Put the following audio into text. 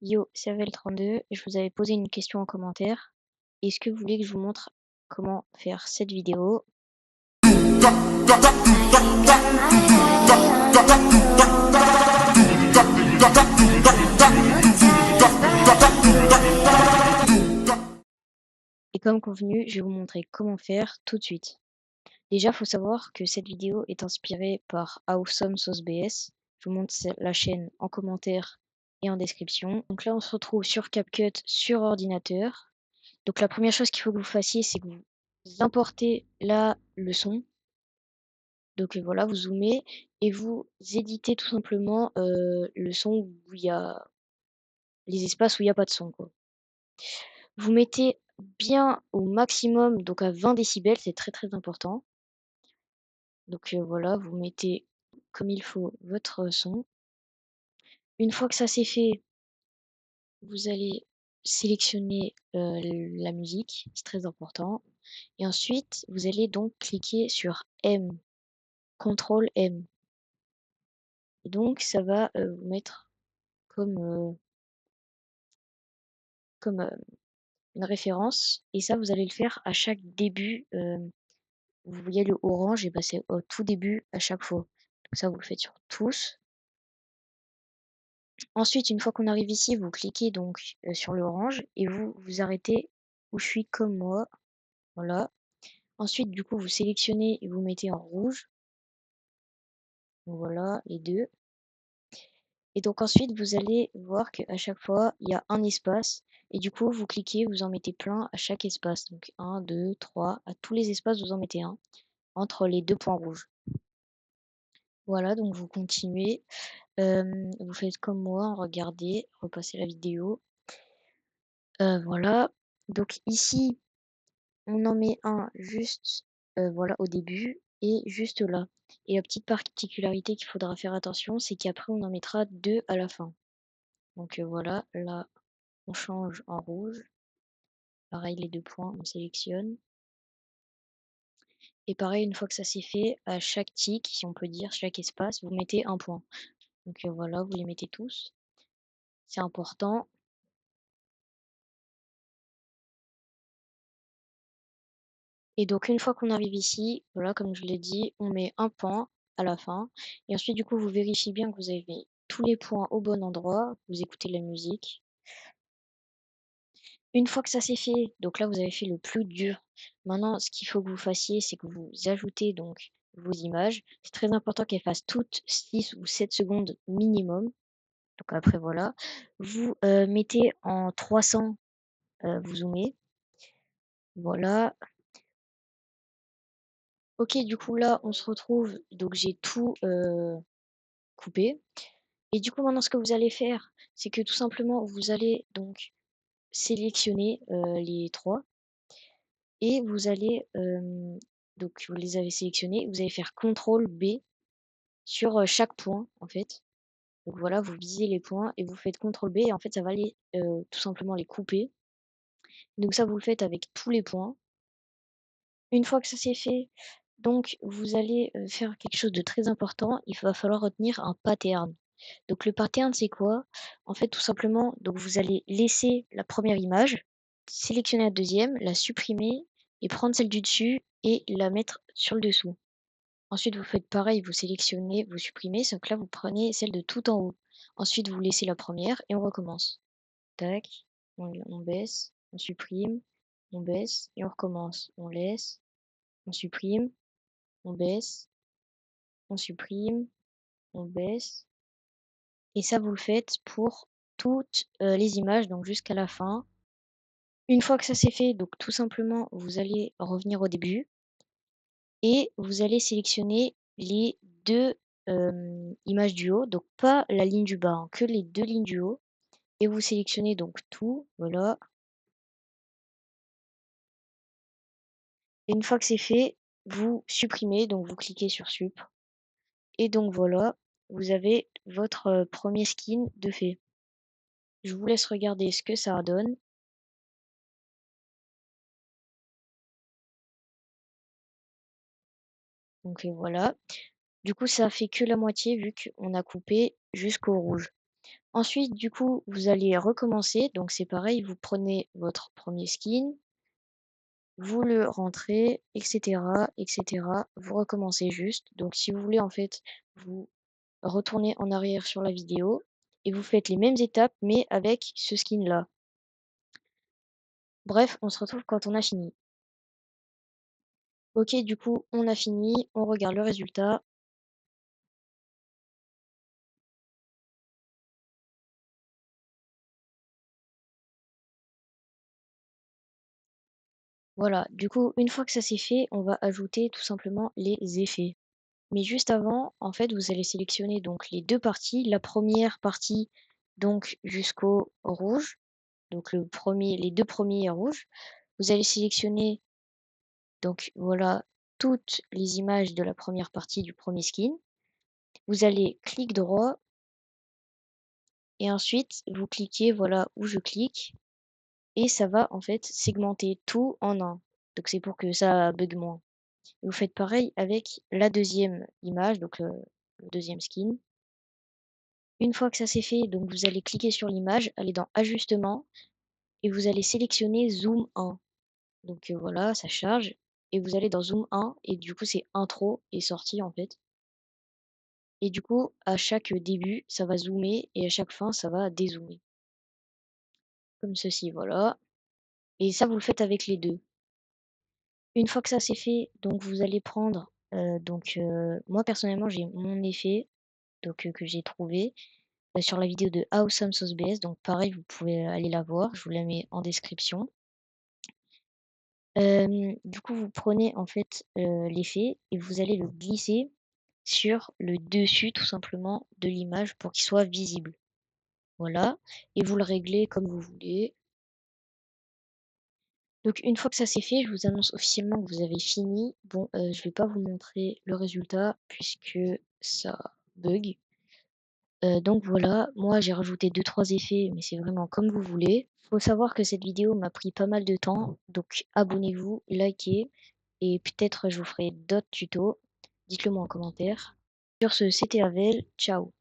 Yo, c'est Avel32, je vous avais posé une question en commentaire. Est-ce que vous voulez que je vous montre comment faire cette vidéo? Et comme convenu, je vais vous montrer comment faire tout de suite. Déjà, il faut savoir que cette vidéo est inspirée par Awesome Sauce BS. Je vous montre la chaîne en commentaire et en description. Donc là, on se retrouve sur CapCut sur ordinateur. Donc la première chose qu'il faut que vous fassiez, c'est que vous importez là le son. Donc voilà, vous zoomez et vous éditez tout simplement le son où il y a les espaces où il n'y a pas de son, quoi. Vous mettez bien au maximum, donc à 20 décibels, c'est très très important. Donc voilà, vous mettez comme il faut votre son. Une fois que ça c'est fait, vous allez sélectionner la musique, c'est très important. Et ensuite, vous allez donc cliquer sur M, CTRL M. Et donc ça va vous mettre comme, comme une référence. Et ça, vous allez le faire à chaque début. Vous voyez le orange, et ben c'est au tout début à chaque fois. Donc ça, vous le faites sur tous. Ensuite, une fois qu'on arrive ici, vous cliquez donc sur l'orange et vous vous arrêtez où je suis comme moi. Voilà. Ensuite, du coup, vous sélectionnez et vous mettez en rouge. Voilà, les deux. Et donc ensuite, vous allez voir qu'à chaque fois, il y a un espace. Et du coup, vous cliquez, vous en mettez plein à chaque espace. Donc 1, 2, 3. À tous les espaces, vous en mettez un entre les deux points rouges. Voilà, donc vous continuez. Vous faites comme moi, regardez, repassez la vidéo. Voilà. Donc ici, on en met un juste voilà, au début et juste là. Et la petite particularité qu'il faudra faire attention, c'est qu'après, on en mettra deux à la fin. Donc voilà, là, on change en rouge. Pareil, les deux points, on sélectionne. Et pareil, une fois que ça c'est fait, à chaque tic, si on peut dire, chaque espace, vous mettez un point. Donc voilà, vous les mettez tous. C'est important. Et donc une fois qu'on arrive ici, voilà, comme je l'ai dit, on met un point à la fin. Et ensuite, du coup, vous vérifiez bien que vous avez mis tous les points au bon endroit. Vous écoutez la musique. Une fois que ça c'est fait, donc là, vous avez fait le plus dur. Maintenant, ce qu'il faut que vous fassiez, c'est que vous ajoutez donc vos images. C'est très important qu'elles fassent toutes 6 ou 7 secondes minimum. Donc après, voilà. Vous mettez en 300, vous zoomez. Voilà. Ok, du coup, là, on se retrouve. Donc j'ai tout coupé. Et du coup, maintenant, ce que vous allez faire, c'est que tout simplement, vous allez donc sélectionner les trois et vous allez, donc vous les avez sélectionnés, vous allez faire CTRL B sur chaque point, en fait. Donc voilà, vous visez les points et vous faites CTRL B et en fait, ça va les, tout simplement les couper. Donc ça, vous le faites avec tous les points. Une fois que ça c'est fait, donc vous allez faire quelque chose de très important, il va falloir retenir un pattern. Donc le pattern, c'est quoi? En fait, tout simplement, donc vous allez laisser la première image, sélectionner la deuxième, la supprimer et prendre celle du dessus et la mettre sur le dessous. Ensuite, vous faites pareil, vous sélectionnez, vous supprimez, sauf que là, vous prenez celle de tout en haut. Ensuite, vous laissez la première et on recommence. Tac, on baisse, on supprime, on baisse et on recommence. On laisse, on supprime, on baisse, on supprime, on baisse. Et ça, vous le faites pour toutes les images, donc jusqu'à la fin. Une fois que ça c'est fait, donc tout simplement, vous allez revenir au début et vous allez sélectionner les deux images du haut, donc pas la ligne du bas, hein, que les deux lignes du haut. Et vous sélectionnez donc tout, voilà. Et une fois que c'est fait, vous supprimez, donc vous cliquez sur Sup. Et donc voilà, vous avez votre premier skin de fait. Je vous laisse regarder ce que ça donne. Donc voilà. Du coup, ça fait que la moitié vu qu'on a coupé jusqu'au rouge. Ensuite, du coup, vous allez recommencer. Donc c'est pareil, vous prenez votre premier skin, vous le rentrez, etc., etc. Vous recommencez juste. Donc si vous voulez, en fait, vous retournez en arrière sur la vidéo et vous faites les mêmes étapes, mais avec ce skin-là. Bref, on se retrouve quand on a fini. Ok, du coup, on a fini, on regarde le résultat. Voilà, du coup, une fois que ça c'est fait, on va ajouter tout simplement les effets. Mais juste avant, en fait, vous allez sélectionner donc les deux parties. La première partie, donc jusqu'au rouge, donc les deux premiers rouges. Vous allez sélectionner donc voilà toutes les images de la première partie du premier skin. Vous allez clic droit et ensuite vous cliquez voilà où je clique et ça va en fait segmenter tout en un. Donc c'est pour que ça bug moins. Et vous faites pareil avec la deuxième image, donc le deuxième skin. Une fois que ça c'est fait, donc vous allez cliquer sur l'image, aller dans Ajustements et vous allez sélectionner Zoom 1. Donc voilà, ça charge et vous allez dans Zoom 1 et du coup c'est intro et sortie en fait. Et du coup, à chaque début, ça va zoomer et à chaque fin, ça va dézoomer. Comme ceci, voilà. Et ça, vous le faites avec les deux. Une fois que ça c'est fait, donc vous allez prendre, moi personnellement, j'ai mon effet donc que j'ai trouvé sur la vidéo de Awesome Sauce BS. Donc pareil, vous pouvez aller la voir, je vous la mets en description. Du coup, vous prenez en fait l'effet et vous allez le glisser sur le dessus tout simplement de l'image pour qu'il soit visible. Voilà, et vous le réglez comme vous voulez. Donc une fois que ça c'est fait, je vous annonce officiellement que vous avez fini. Bon, je vais pas vous montrer le résultat puisque ça bug. Donc voilà, moi j'ai rajouté deux trois effets, mais c'est vraiment comme vous voulez. Faut savoir que cette vidéo m'a pris pas mal de temps, donc abonnez-vous, likez, et peut-être je vous ferai d'autres tutos. Dites-le moi en commentaire. Sur ce, c'était Avel, ciao.